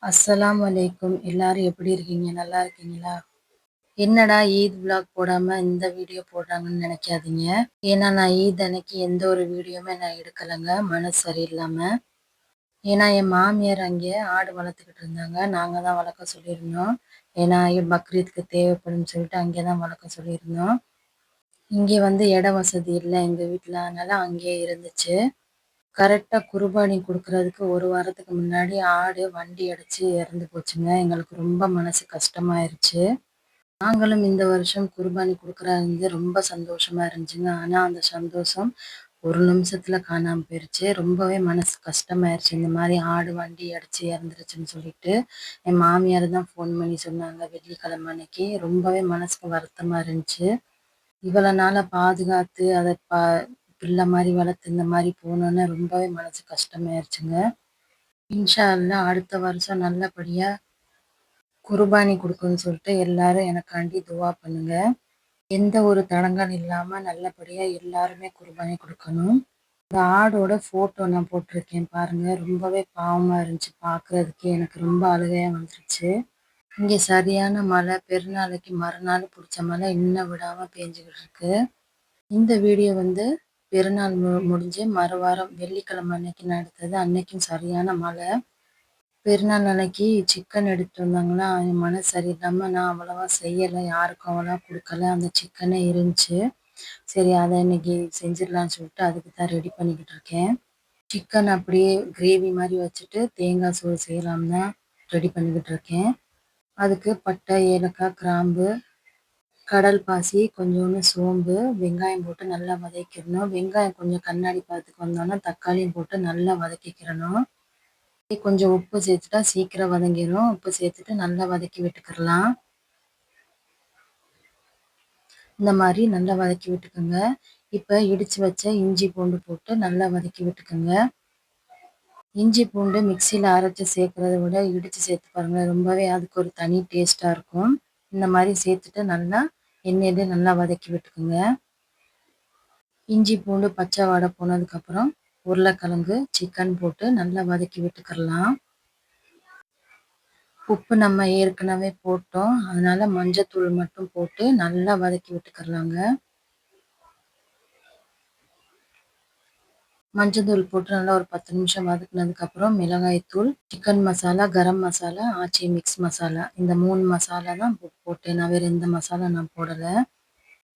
அஸ்ஸலாமு அலைக்கும். எல்லாரும் எப்படி இருக்கீங்க? நல்லா இருக்கீங்களா? என்னடா ஈத் விலாக் போடாம இந்த வீடியோ போடுறாங்கன்னு நினைக்காதீங்க. ஏன்னா நான் ஈத் அன்னைக்கு எந்த ஒரு வீடியோவுமே நான் எடுக்கலைங்க. மனசு சரியில்லாம. ஏன்னா என் மாமியார் அங்கே ஆடு வளர்த்துக்கிட்டு இருந்தாங்க. நாங்க தான் வளர்க்க சொல்லியிருந்தோம். ஏன்னா பக்ரீத்துக்கு தேவைப்படும்னு சொல்லிட்டு அங்கே தான் வளர்க்க சொல்லியிருந்தோம். இங்கே வந்து இட வசதி இல்லை எங்க வீட்டில். அதனால அங்கேயே இருந்துச்சு. கரெக்டா குர்பானி குடுக்குறதுக்கு 1 வாரத்துக்கு முன்னாடி ஆடு வண்டி அடிச்சு இறந்து போச்சுங்க. எங்களுக்கு ரொம்ப மனசு கஷ்டமாயிருச்சு. நாங்களும் இந்த வருஷம் குர்பானி குடுக்குறது ரொம்ப சந்தோஷமா இருந்துச்சுங்க. ஆனா அந்த சந்தோஷம் ஒரு நிமிஷத்துல காணாம போயிருச்சு. ரொம்பவே மனசு கஷ்டமாயிருச்சு. இந்த மாரி ஆடு வண்டி அடிச்சு இறந்துருச்சுன்னு சொல்லிட்டு. என் மாமியார் தான் ஃபோன் பண்ணி சொன்னாங்க வெள்ளிக்கிழமை அன்னைக்கு. ரொம்பவே மனசுக்கு வருத்தமா இருந்துச்சு. இவ்வளோ நாளா பாதுகாத்து அத பிள்ளை மாரி வளர்த்து இந்த மாரி போனோனே ரொம்பவே மனசு கஷ்டமாயிருச்சுங்க. இன்ஷா அல்லாஹ் அடுத்த வருஷம் நல்லபடியா குர்பானி குடுக்கணும்னு சொல்லிட்டு எல்லாரும் எனக்காண்டி துவா பண்ணுங்க. எந்த ஒரு தடங்கல் இல்லாம நல்லபடியா எல்லாருமே குர்பானி குடுக்கணும். இந்த ஆடோட ஃபோட்டோ நான் போட்டிருக்கேன் பாருங்க. ரொம்பவே பாவமா இருந்துச்சு பார்க்குறதுக்கே. எனக்கு ரொம்ப அழுகையா வந்துருச்சு. இங்க சரியான மழை. பெருநாளைக்கு மறுநாள் புடிச்ச மழை இன்னும் விடாம பேஞ்சுக்கிட்டு இருக்கு. இந்த வீடியோ வந்து பெருநாள் முடிஞ்சு மறுவாரம் வெள்ளிக்கிழமை அன்னைக்கு நான் எடுத்தது. அன்னைக்கும் சரியான மழை. பெருநாள் அன்னைக்கு சிக்கன் எடுத்துட்டு வந்தாங்களா, என் மனசு சரியில்லாம நான் அவ்வளவா செய்யலை. யாருக்கும் அவ்வளவா கொடுக்கல. அந்த சிக்கனே இருந்துச்சு. சரி அதை இன்னைக்கு செஞ்சிடலான்னு சொல்லிட்டு அதுக்கு தான் ரெடி பண்ணிக்கிட்டு இருக்கேன். சிக்கன் அப்படியே கிரேவி மாதிரி வச்சுட்டு தேங்காய் சோறு செய்யலாம்னு தான் ரெடி பண்ணிக்கிட்டு இருக்கேன். அதுக்கு பட்டை, ஏலக்காய், கிராம்பு, கடல் பாசி, கொஞ்சோண்டு சோம்பு, வெங்காயம் போட்டு நல்லா வதக்கிடணும். வெங்காயம் கொஞ்சம் கண்ணாடி பதத்துக்கு வந்தோன்னா தக்காளியும் போட்டு நல்லா வதக்கிக்கிறணும். கொஞ்சம் உப்பு சேர்த்துட்டா சீக்கிரம் வதங்கிடும். உப்பு சேர்த்துட்டு நல்லா வதக்கி விட்டுக்கிடலாம். இந்த மாதிரி நல்லா வதக்கி விட்டுக்கோங்க. இப்போ இடித்து வச்ச இஞ்சி பூண்டு போட்டு நல்லா வதக்கி விட்டுக்கோங்க. இஞ்சி பூண்டு மிக்சியில் அரைச்சி சேர்க்குறத விட இடித்து சேர்த்து பாருங்கள். ரொம்பவே அதுக்கு ஒரு தனி டேஸ்ட்டாக இருக்கும். இந்த மாதிரி சேர்த்துட்டு நல்லா எண்ணெயிலே நல்லா வதக்கி விட்டுக்குங்க. இஞ்சி பூண்டு பச்சை வாடை போனதுக்கப்புறம் உருளைக்கிழங்கு, சிக்கன் போட்டு நல்லா வதக்கி விட்டுக்கிடலாம். உப்பு நம்ம ஏற்கனவே போட்டோம். அதனால மஞ்சத்தூள் மட்டும் போட்டு நல்லா வதக்கி விட்டுக்கிடலாங்க. மஞ்சத்தூள் போட்டு நல்லா ஒரு 10 நிமிஷம் வதக்குனதுக்கப்புறம் மிளகாய்த்தூள், சிக்கன் மசாலா, கரம் மசாலா, ஆச்சி மிக்ஸ் மசாலா, இந்த 3 மசாலா தான் போட்டேன். நான் வேறு எந்த மசாலா நான் போடலை.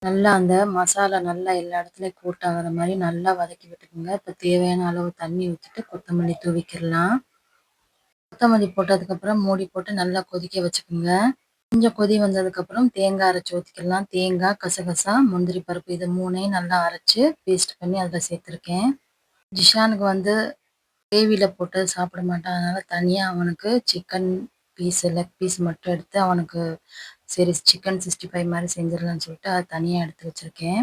நல்லா அந்த மசாலா நல்லா எல்லா இடத்துலையும் கோட் ஆகிற மாதிரி நல்லா வதக்கி விட்டுக்குங்க. இப்போ தேவையான அளவு தண்ணி ஊற்றிட்டு கொத்தமல்லி தூவிக்கிடலாம். கொத்தமல்லி போட்டதுக்கப்புறம் மூடி போட்டு நல்லா கொதிக்க வச்சுக்கோங்க. கொஞ்சம் கொதி வந்ததுக்கப்புறம் தேங்காய் அரைச்சி ஊற்றிக்கலாம். தேங்காய், கசகசா, முந்திரி பருப்பு இது 3ஐயும் நல்லா அரைச்சி பேஸ்ட் பண்ணி அதில் சேர்த்துருக்கேன். ஜிஷானுக்கு வந்து கிரேவியில் போட்டு சாப்பிட மாட்டான். அதனால் தனியாக அவனுக்கு சிக்கன் பீஸு, லெக் பீஸ் மட்டும் எடுத்து அவனுக்கு சரி சிக்கன் 65 மாதிரி செஞ்சிடலான்னு சொல்லிட்டு அதை தனியாக எடுத்து வச்சுருக்கேன்.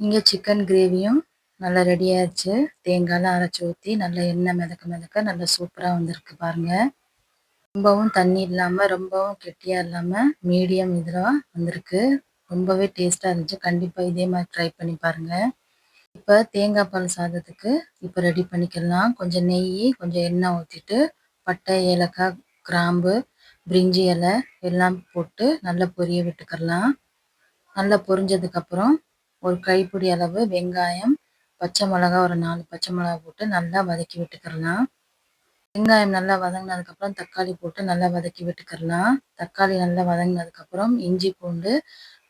இங்கே சிக்கன் கிரேவியும் நல்லா ரெடி ஆயிடுச்சு. தேங்காயெலாம் அரைச்சி ஊற்றி நல்லா எண்ணெய் மிதக்க மிதக்க நல்லா சூப்பராக வந்திருக்கு பாருங்கள். ரொம்பவும் தண்ணி இல்லாமல் ரொம்பவும் கெட்டியாக இல்லாமல் மீடியம் இதில் வந்திருக்கு. ரொம்பவே டேஸ்ட்டாக இருந்துச்சு. கண்டிப்பாக இதே மாதிரி ட்ரை பண்ணி பாருங்கள். இப்போ தேங்காய் பால் சாதத்துக்கு இப்போ ரெடி பண்ணிக்கலாம். கொஞ்சம் நெய், கொஞ்சம் எண்ணெய் ஊற்றிட்டு பட்டை, ஏலக்காய், கிராம்பு, பிரிஞ்சி இலை எல்லாம் போட்டு நல்லா பொரிய விட்டுக்கிடலாம். நல்லா பொரிஞ்சதுக்கப்புறம் ஒரு கைப்பிடி அளவு வெங்காயம், பச்சை மிளகா ஒரு 4 பச்சை மிளகா போட்டு நல்லா வதக்கி விட்டுக்கிடலாம். வெங்காயம் நல்லா வதங்கினதுக்கப்புறம் தக்காளி போட்டு நல்லா வதக்கி விட்டுக்கிடலாம். தக்காளி நல்லா வதங்கினதுக்கப்புறம் இஞ்சி பூண்டு,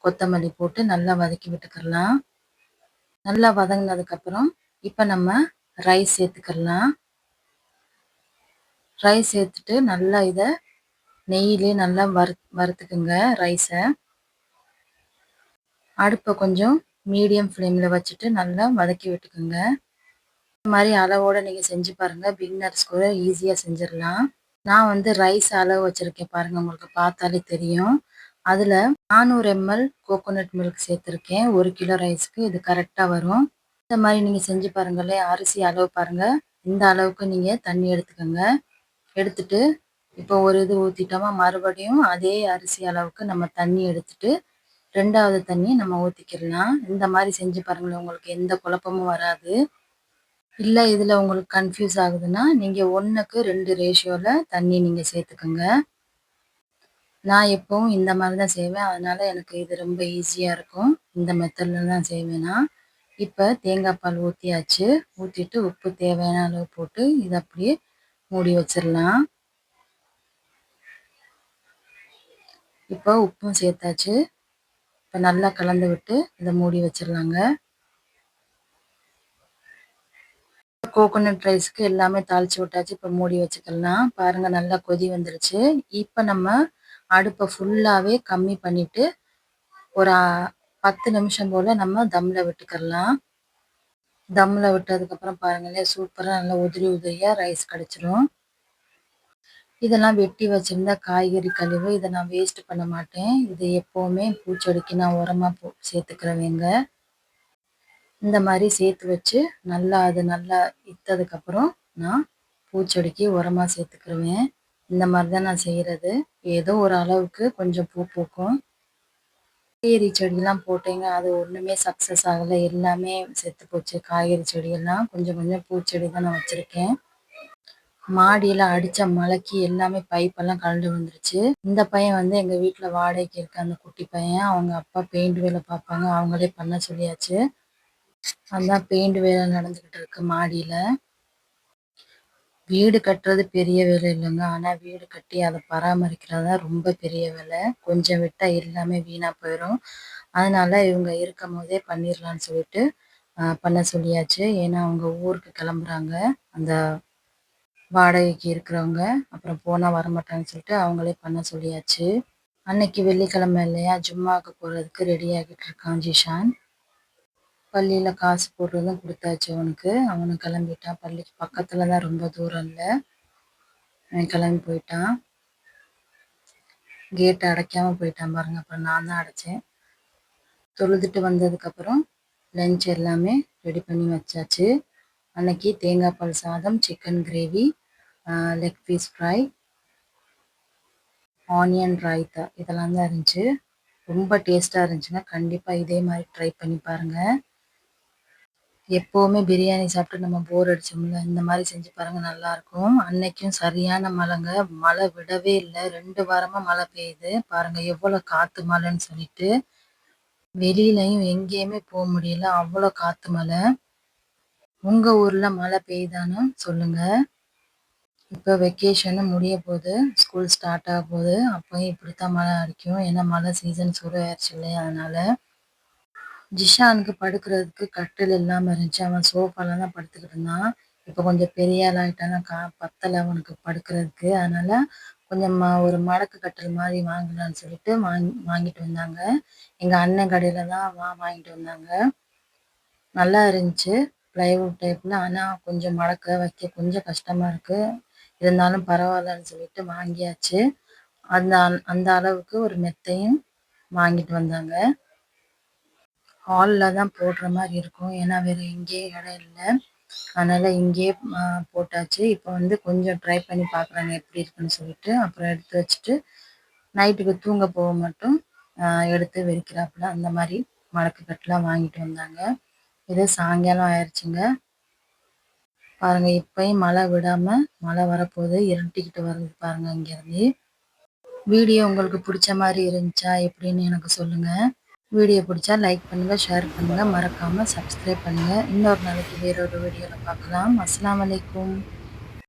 கொத்தமல்லி போட்டு நல்லா வதக்கி விட்டுக்கிடலாம். நல்லா வதங்கினதுக்கப்புறம் இப்போ நம்ம ரைஸ் சேர்த்துக்கிடலாம். ரைஸ் சேர்த்துட்டு நல்லா இதை நெய்யிலே நல்லா வறுத்துக்குங்க ரைஸை. அடுப்பை கொஞ்சம் மீடியம் ஃப்ளேமில் வச்சுட்டு நல்லா வதக்கி விட்டுக்குங்க. இந்த மாதிரி அளவோடு நீங்கள் செஞ்சு பாருங்கள். பிகினர்ஸ் கூட ஈஸியாக செஞ்சிடலாம். நான் வந்து ரைஸ் அளவு வச்சுருக்கேன் பாருங்கள். உங்களுக்கு பார்த்தாலே தெரியும். அதில் 400 ml கோகோனட் மில்க் சேர்த்துருக்கேன். 1 கிலோ ரைஸ்க்கு இது கரெக்டாக வரும். இந்த மாதிரி நீங்கள் செஞ்சு பாருங்களேன். அரிசி அளவு பாருங்கள். இந்த அளவுக்கு நீங்கள் தண்ணி எடுத்துக்கோங்க. எடுத்துட்டு இப்போ ஒரு இது ஊற்றிட்டோமா, மறுபடியும் அதே அரிசி அளவுக்கு நம்ம தண்ணி எடுத்துட்டு 2வது தண்ணியை நம்ம ஊற்றிக்கிடலாம். இந்த மாதிரி செஞ்சு பாருங்களேன். உங்களுக்கு எந்த குழப்பமும் வராது. இல்ல இதுல உங்களுக்கு கன்ஃப்யூஸ் ஆகுதுன்னா, நீங்க 1க்கு 2 ரேஷியோல தண்ணி நீங்க சேர்த்துக்கங்க. நான் எப்பவும் இந்த மாரி தான் செய்வேன். அதனால எனக்கு இது ரொம்ப ஈஸியா இருக்கும். இந்த மெத்தட்ல தான் செய்வேன் நான். இப்ப தேங்காய் பால் ஊத்தியாச்சு. ஊத்திட்டு உப்பு தேவையான அளவு போட்டு இத அப்படியே மூடி வச்சிரலாம். இப்ப உப்பும் சேர்த்தாச்சு. இப்ப நல்லா கலந்து விட்டு இத மூடி வச்சிரலாங்க. கோகோனட் ரைஸ்க்கு எல்லாமே தாளிச்சு விட்டாச்சு. இப்ப மூடி வச்சுக்கலாம். பாருங்க நல்லா கொதி வந்துருச்சு. இப்ப நம்ம அடுப்ப ஃபுல்லாவே கம்மி பண்ணிட்டு, ஒரு 10 நிமிஷம் போல நம்ம தம்ல விட்டுக்கிறலாம். தம்ல விட்டதுக்கப்புறம் பாருங்களேன், சூப்பரா நல்லா உதிரி உதிரியா ரைஸ் கிடைச்சிரும். இதெல்லாம் வெட்டி வச்சிருந்த காய்கறி கழிவு. இத நான் வேஸ்ட் பண்ண மாட்டேன். இது எப்பவுமே பூச்செடிக்கு நான் உரமா சேர்த்துக்கிறவேங்க. இந்த மாரி சேர்த்து வச்சு, அது நல்லா இத்ததுக்கப்புறம், நான் பூச்செடிக்கு உரமா சேர்த்துக்கிருவேன். இந்த மாரி தான் நான் செய்றது. ஏதோ ஒரு அளவுக்கு கொஞ்சம் பூ பூக்கும். காய்கறி செடிலாம் போட்டேங்க, அது ஒண்ணுமே சக்சஸ் ஆகல. எல்லாமே செத்து போச்சு. காய்கறி செடியெல்லாம் கொஞ்சம் கொஞ்சம் பூச்செடி தான் நான் வச்சிருக்கேன். மாடியில அடிச்ச மழைக்கு எல்லாமே பைப்பெல்லாம் கழண்டு விழுந்துருச்சு. இந்த பையன் வந்து எங்க வீட்ல வாடகைக்கு இருக்க அந்த குட்டி பையன். அவங்க அப்பா பெயிண்ட் வேலை பார்ப்பாங்க. அவங்களே பண்ண சொல்லியாச்சு. அதான் பெயிண்ட் வேலை நடந்துகிட்டு இருக்கு மாடியில. வீடு கட்டுறது பெரிய வேலை இல்லைங்க. ஆனா வீடு கட்டி அதை பராமரிக்கிறது தான் ரொம்ப பெரிய வேலை. கொஞ்சம் விட்டா எல்லாமே வீணா போயிடும். அதனால இவங்க இருக்கும் போதே பண்ணிடலான்னு சொல்லிட்டு பண்ண சொல்லியாச்சு. ஏன்னா அவங்க ஊருக்கு கிளம்புறாங்க. அந்த வாடகைக்கு இருக்கிறவங்க. அப்புறம் போனா வரமாட்டாங்கன்னு சொல்லிட்டு அவங்களே பண்ண சொல்லியாச்சு. அன்னைக்கு வெள்ளிக்கிழமை இல்லையா, ஜும்மாவுக்கு போறதுக்கு ரெடி ஆகிட்டு இருக்கான் ஜிஷான். பள்ளியில காசு போடுறதும் குடுத்தாச்சு அவனுக்கு. அவனும் கிளம்பிட்டான். பள்ளிக்கு பக்கத்துல தான், ரொம்ப தூரம் இல்ல. அவன் கிளம்பி போயிட்டான். கேட் அடைக்காம போயிட்டான் பாருங்க. அப்புறம் நான் தான் அடைச்சேன். தொழுதுட்டு வந்ததுக்கப்புறம் லஞ்ச் எல்லாமே ரெடி பண்ணி வச்சாச்சு. அன்னைக்கு தேங்காய் பால் சாதம், chicken gravy, leg piece fry, onion raita இதெல்லாம் தான் இருந்துச்சு. ரொம்ப டேஸ்டா இருந்துச்சுங்க. கண்டிப்பா இதே மாதிரி ட்ரை பண்ணி பாருங்க. எப்பவுமே பிரியாணி சாப்பிட்டு நம்ம போர் அடிச்சோம்ல, இந்த மாதிரி செஞ்சு பாருங்க, நல்லா இருக்கும். அன்னைக்கும் சரியான மழைங்க. மழை விடவே இல்லை. 2 வாரமா மழை பெய்யுது. பாருங்க எவ்வளவு காத்து மழைன்னு சொல்லிட்டு. வெளியிலயும் எங்கேயுமே போக முடியல. அவ்வளோ காத்து மழை. உங்க ஊர்ல மழை பெய்யுதான்னு சொல்லுங்க. இப்ப வெக்கேஷன் முடிய போகுது. ஸ்கூல் ஸ்டார்ட் ஆக போகுது. அப்பயும் இப்படித்தான் மழை அடிக்கும். ஏன்னா மழை சீசன் சுரு ஆயிடுச்சு இல்லையா, அதனால. ஜிஷானுக்கு படுக்கிறதுக்கு கட்டில் இல்லாம இருந்துச்சு. அவன் சோஃபால தான் படுத்துக்கிட்டு இருந்தான். இப்ப கொஞ்சம் பெரிய ஆள் ஆயிட்டானா, பத்தல அவனுக்கு படுக்கிறதுக்கு. அதனால கொஞ்சம் ஒரு மடக்கு கட்டில் மாதிரி வாங்கலாம்னு சொல்லிட்டு வாங்கிட்டு வந்தாங்க. எங்க அண்ணன் கடையில தான் வாங்கிட்டு வந்தாங்க. நல்லா இருந்துச்சு. பிளைவுட் டைப்ல. ஆனா கொஞ்சம் மடக்க வைக்க கொஞ்சம் கஷ்டமா இருக்கு. இருந்தாலும் பரவாயில்லன்னு சொல்லிட்டு வாங்கியாச்சு. அந்த அந்த அளவுக்கு ஒரு மெத்தையும் வாங்கிட்டு வந்தாங்க. ஹால்ல தான் போடுற மாதிரி இருக்கும். ஏன்னா வேற எங்கேயும் இடம் இல்லை. அதனால இங்கேயே போட்டாச்சு. இப்போ வந்து கொஞ்சம் ட்ரை பண்ணி பார்க்குறாங்க எப்படி இருக்குன்னு சொல்லிட்டு. அப்புறம் எடுத்து வச்சுட்டு நைட்டுக்கு தூங்க போக மட்டும் எடுத்து விரிக்கிறாப்புல. அந்த மாதிரி மடக்கு கட்டெலாம் வாங்கிட்டு வந்தாங்க. இது சாயங்காலம் ஆயிடுச்சுங்க. பாருங்க இப்பயும் மழை விடாம மழை வரப்போகுது. இருட்டிக்கிட்டு வருது பாருங்க இங்கேருந்து. வீடியோ உங்களுக்கு பிடிச்ச மாதிரி இருந்துச்சா எப்படின்னு எனக்கு சொல்லுங்க. வீடியோ பிடிச்சா லைக் பண்ணுங்க, ஷேர் பண்ணுங்க, மறக்காம சப்ஸ்கிரைப் பண்ணுங்க. இன்னொரு நாளைக்கு வேற ஒரு வீடியோல பார்க்கலாம். அஸ்ஸலாமு அலைக்கும்.